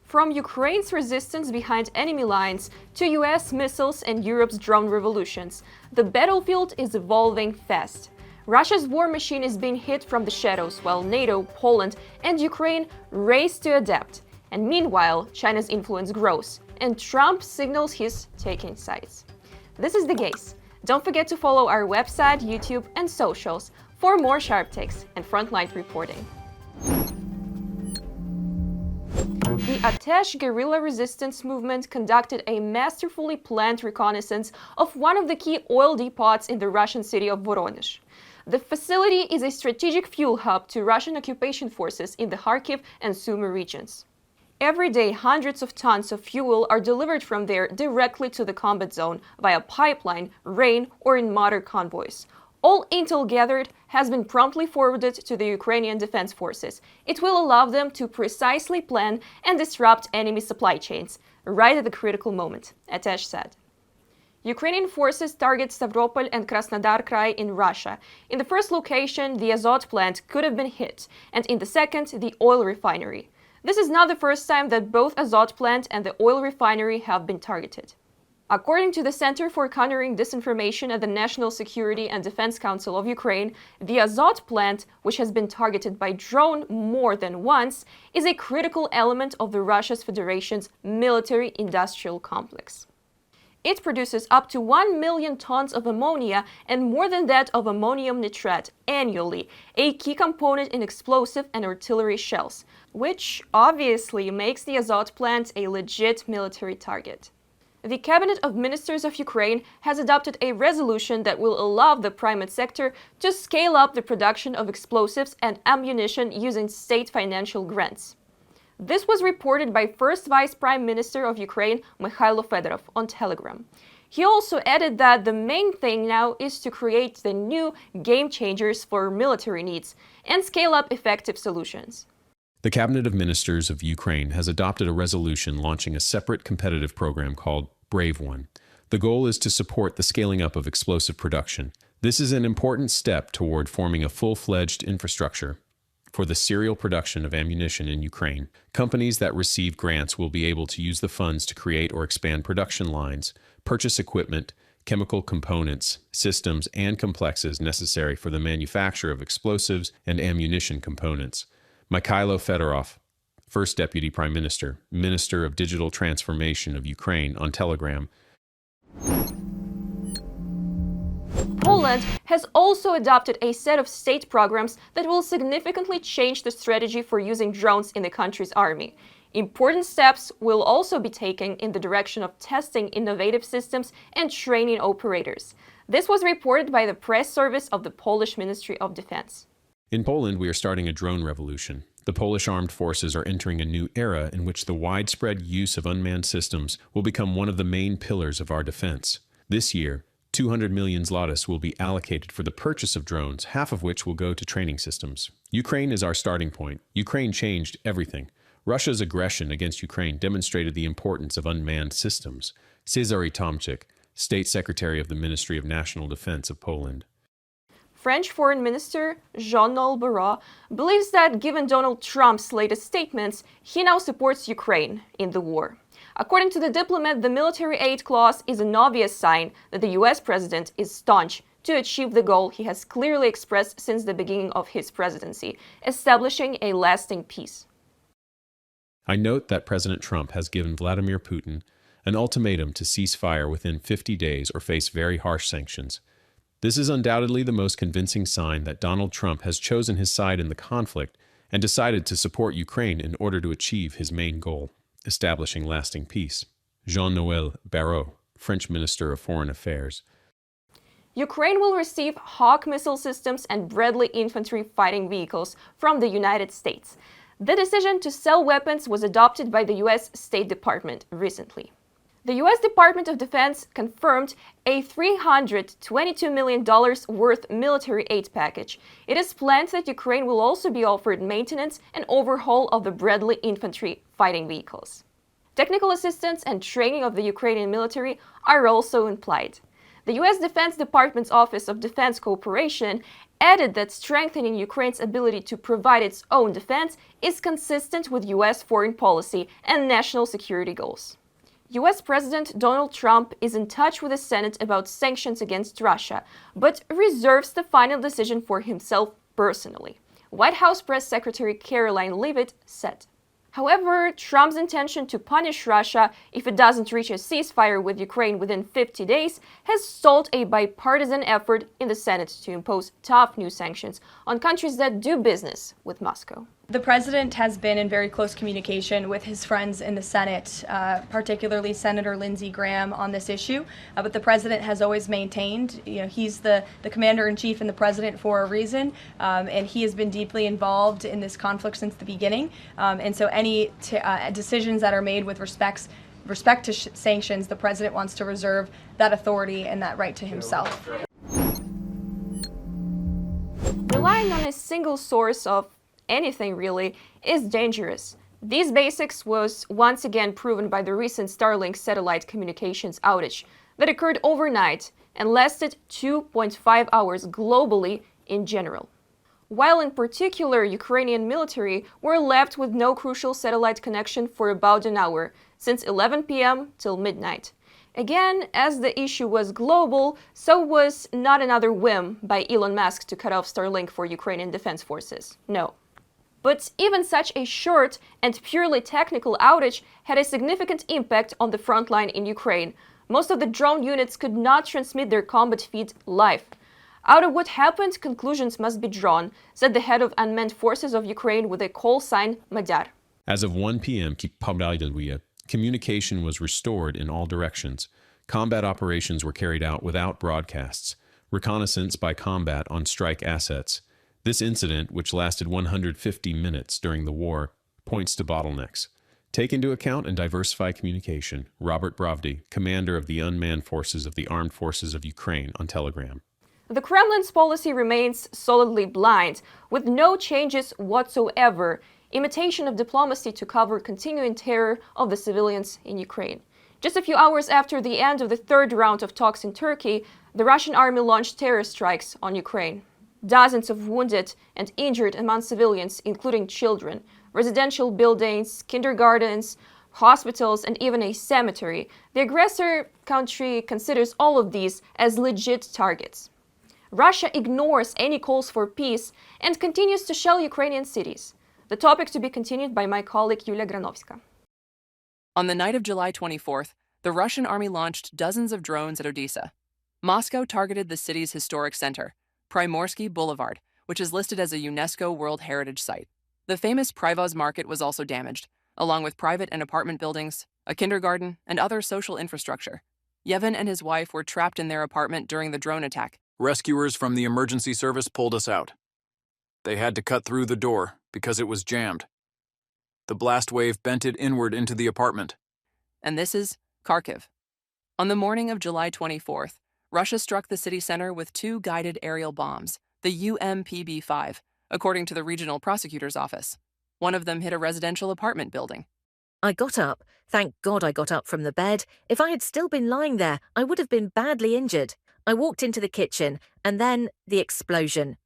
From Ukraine's resistance behind enemy lines to US missiles and Europe's drone revolutions, the battlefield is evolving fast. Russia's war machine is being hit from the shadows while NATO, Poland, and Ukraine race to adapt. And meanwhile, China's influence grows, and Trump signals he's taking sides. This is The Gaze. Don't forget to follow our website, YouTube, and socials for more sharp takes and frontline reporting. The ATESH guerrilla resistance movement conducted a masterfully planned reconnaissance of one of the key oil depots in the Russian city of Voronezh. The facility is a strategic fuel hub to Russian occupation forces in the Kharkiv and Sumy regions. Every day, hundreds of tons of fuel are delivered from there directly to the combat zone via pipeline, rail, or in motor convoys. All intel gathered has been promptly forwarded to the Ukrainian defense forces. It will allow them to precisely plan and disrupt enemy supply chains, right at the critical moment, ATESH said. Ukrainian forces target Stavropol and Krasnodar Krai in Russia. In the first location, the Azot plant could have been hit, and in the second, the oil refinery. This is not the first time that both Azot plant and the oil refinery have been targeted. According to the Center for Countering Disinformation at the National Security and Defense Council of Ukraine, the Azot plant, which has been targeted by drone more than once, is a critical element of the Russian Federation's military-industrial complex. It produces up to 1 million tons of ammonia and more than that of ammonium nitrate annually, a key component in explosive and artillery shells, which obviously makes the Azot plant a legit military target. The Cabinet of Ministers of Ukraine has adopted a resolution that will allow the private sector to scale up the production of explosives and ammunition using state financial grants. This was reported by First Vice Prime Minister of Ukraine, Mikhailo Fedorov, on Telegram. He also added that the main thing now is to create the new game changers for military needs and scale up effective solutions. The Cabinet of Ministers of Ukraine has adopted a resolution launching a separate competitive program called Brave One. The goal is to support the scaling up of explosive production. This is an important step toward forming a full-fledged infrastructure for the serial production of ammunition in Ukraine. Companies that receive grants will be able to use the funds to create or expand production lines, purchase equipment, chemical components, systems, and complexes necessary for the manufacture of explosives and ammunition components. Mikhailo Fedorov, First Deputy Prime Minister, Minister of Digital Transformation of Ukraine, on Telegram. Poland has also adopted a set of state programs that will significantly change the strategy for using drones in the country's army. Important steps will also be taken in the direction of testing innovative systems and training operators. This was reported by the press service of the Polish Ministry of Defense. In Poland, we are starting a drone revolution. The Polish armed forces are entering a new era in which the widespread use of unmanned systems will become one of the main pillars of our defense. This year, 200 million zlotys will be allocated for the purchase of drones, half of which will go to training systems. Ukraine is our starting point. Ukraine changed everything. Russia's aggression against Ukraine demonstrated the importance of unmanned systems. Cezary Tomczyk, State Secretary of the Ministry of National Defense of Poland. French Foreign Minister Jean-Noël Barrot believes that given Donald Trump's latest statements, he now supports Ukraine in the war. According to the diplomat, the military aid clause is an obvious sign that the US president is staunch to achieve the goal he has clearly expressed since the beginning of his presidency, establishing a lasting peace. I note that President Trump has given Vladimir Putin an ultimatum to cease fire within 50 days or face very harsh sanctions. This is undoubtedly the most convincing sign that Donald Trump has chosen his side in the conflict and decided to support Ukraine in order to achieve his main goal, establishing lasting peace. Jean-Noël Barrot, French Minister of Foreign Affairs. Ukraine will receive Hawk missile systems and Bradley infantry fighting vehicles from the United States. The decision to sell weapons was adopted by the US State Department recently. The US Department of Defense confirmed a $322 million worth military aid package. It is planned that Ukraine will also be offered maintenance and overhaul of the Bradley infantry fighting vehicles. Technical assistance and training of the Ukrainian military are also implied. The US Defense Department's Office of Defense Cooperation added that strengthening Ukraine's ability to provide its own defense is consistent with US foreign policy and national security goals. US President Donald Trump is in touch with the Senate about sanctions against Russia, but reserves the final decision for himself personally. White House Press Secretary Caroline Leavitt said. However, Trump's intention to punish Russia if it doesn't reach a ceasefire with Ukraine within 50 days has stalled a bipartisan effort in the Senate to impose tough new sanctions on countries that do business with Moscow. The president has been in very close communication with his friends in the Senate, particularly Senator Lindsey Graham, on this issue. But the president has always maintained, he's the commander-in-chief and the president for a reason, and he has been deeply involved in this conflict since the beginning. And so any decisions that are made with respect to sanctions, the president wants to reserve that authority and that right to himself. Relying on a single source of anything really is dangerous. These basics was once again proven by the recent Starlink satellite communications outage that occurred overnight and lasted 2.5 hours globally in general. While in particular Ukrainian military were left with no crucial satellite connection for about an hour, since 11 p.m. till midnight. Again, as the issue was global, so was not another whim by Elon Musk to cut off Starlink for Ukrainian defense forces. No. But even such a short and purely technical outage had a significant impact on the front line in Ukraine. Most of the drone units could not transmit their combat feed live. Out of what happened, conclusions must be drawn, said the head of unmanned forces of Ukraine with a call sign Madar. As of 1 p.m., communication was restored in all directions. Combat operations were carried out without broadcasts. Reconnaissance by combat on strike assets. This incident, which lasted 150 minutes during the war, points to bottlenecks. Take into account and diversify communication. Robert Brovdy, commander of the unmanned forces of the Armed Forces of Ukraine, on Telegram. The Kremlin's policy remains solidly blind, with no changes whatsoever. Imitation of diplomacy to cover continuing terror of the civilians in Ukraine. Just a few hours after the end of the third round of talks in Turkey, the Russian army launched terror strikes on Ukraine. Dozens of wounded and injured among civilians, including children, residential buildings, kindergartens, hospitals, and even a cemetery. The aggressor country considers all of these as legit targets. Russia ignores any calls for peace and continues to shell Ukrainian cities. The topic to be continued by my colleague Yulia Granovska. On the night of July 24th, the Russian army launched dozens of drones at Odessa. Moscow targeted the city's historic center, Primorsky Boulevard, which is listed as a UNESCO World Heritage Site. The famous Privoz Market was also damaged, along with private and apartment buildings, a kindergarten, and other social infrastructure. Yevhen and his wife were trapped in their apartment during the drone attack. Rescuers from the emergency service pulled us out. They had to cut through the door because it was jammed. The blast wave bent it inward into the apartment. And this is Kharkiv. On the morning of July 24th, Russia struck the city center with 2 guided aerial bombs, the UMPB-5, according to the regional prosecutor's office. One of them hit a residential apartment building. I got up. Thank God I got up from the bed. If I had still been lying there, I would have been badly injured. I walked into the kitchen, and then the explosion.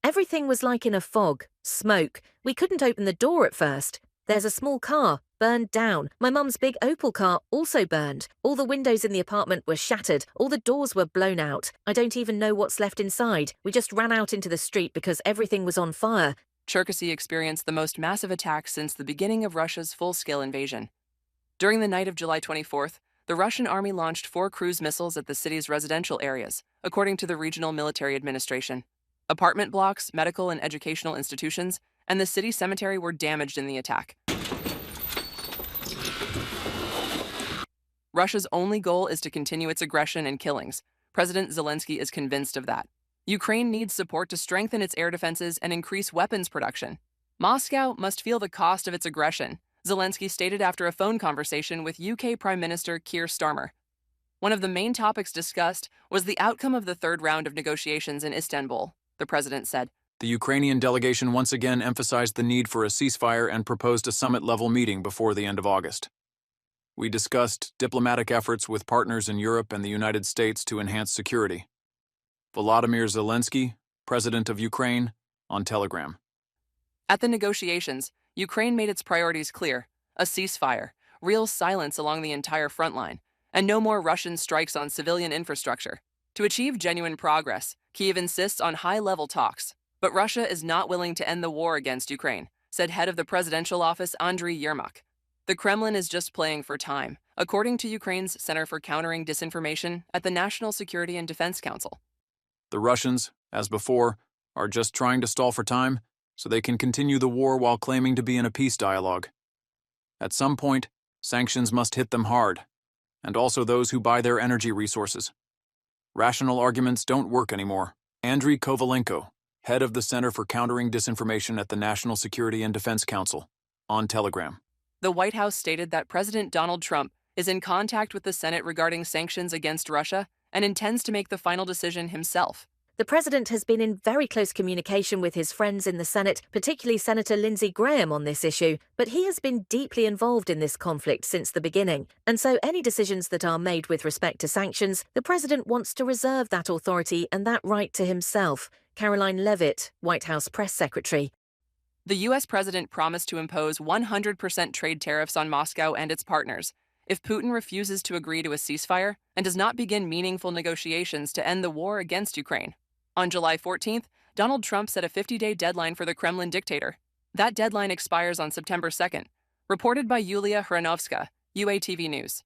Everything was like in a fog, smoke. We couldn't open the door at first. There's a small car, burned down. My mum's big Opel car also burned. All the windows in the apartment were shattered. All the doors were blown out. I don't even know what's left inside. We just ran out into the street because everything was on fire. Cherkasy experienced the most massive attack since the beginning of Russia's full-scale invasion. During the night of July 24th, the Russian army launched 4 cruise missiles at the city's residential areas, according to the regional military administration. Apartment blocks, medical and educational institutions, and the city cemetery were damaged in the attack. Russia's only goal is to continue its aggression and killings. President Zelensky is convinced of that. Ukraine needs support to strengthen its air defenses and increase weapons production. Moscow must feel the cost of its aggression, Zelensky stated after a phone conversation with UK Prime Minister Keir Starmer. One of the main topics discussed was the outcome of the third round of negotiations in Istanbul, the president said. The Ukrainian delegation once again emphasized the need for a ceasefire and proposed a summit-level meeting before the end of August. We discussed diplomatic efforts with partners in Europe and the United States to enhance security. Volodymyr Zelensky, President of Ukraine, on Telegram. At the negotiations, Ukraine made its priorities clear: a ceasefire, real silence along the entire front line, and no more Russian strikes on civilian infrastructure. To achieve genuine progress, Kyiv insists on high-level talks. But Russia is not willing to end the war against Ukraine, said head of the presidential office Andriy Yermak. The Kremlin is just playing for time, according to Ukraine's Center for Countering Disinformation at the National Security and Defense Council. The Russians, as before, are just trying to stall for time so they can continue the war while claiming to be in a peace dialogue. At some point, sanctions must hit them hard, and also those who buy their energy resources. Rational arguments don't work anymore. Andriy Kovalenko, head of the Center for Countering Disinformation at the National Security and Defense Council, on Telegram. The White House stated that President Donald Trump is in contact with the Senate regarding sanctions against Russia and intends to make the final decision himself. The president has been in very close communication with his friends in the Senate, particularly Senator Lindsey Graham, on this issue, but he has been deeply involved in this conflict since the beginning. And so any decisions that are made with respect to sanctions, the president wants to reserve that authority and that right to himself. Caroline Levitt, White House press secretary. The U.S. president promised to impose 100% trade tariffs on Moscow and its partners if Putin refuses to agree to a ceasefire and does not begin meaningful negotiations to end the war against Ukraine. On July 14th, Donald Trump set a 50-day deadline for the Kremlin dictator. That deadline expires on September 2nd. Reported by Yulia Hranovska, UATV News.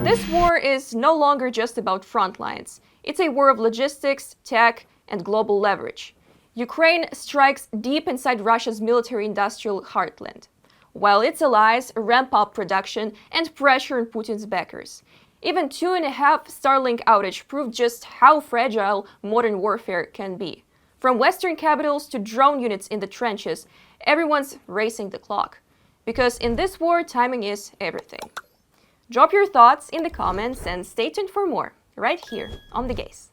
This war is no longer just about front lines. It's a war of logistics, tech, and global leverage. Ukraine strikes deep inside Russia's military-industrial heartland, while its allies ramp up production and pressure on Putin's backers. Even 2.5 Starlink outage proved just how fragile modern warfare can be. From Western capitals to drone units in the trenches, everyone's racing the clock. Because in this war, timing is everything. Drop your thoughts in the comments and stay tuned for more, right here on The Gaze.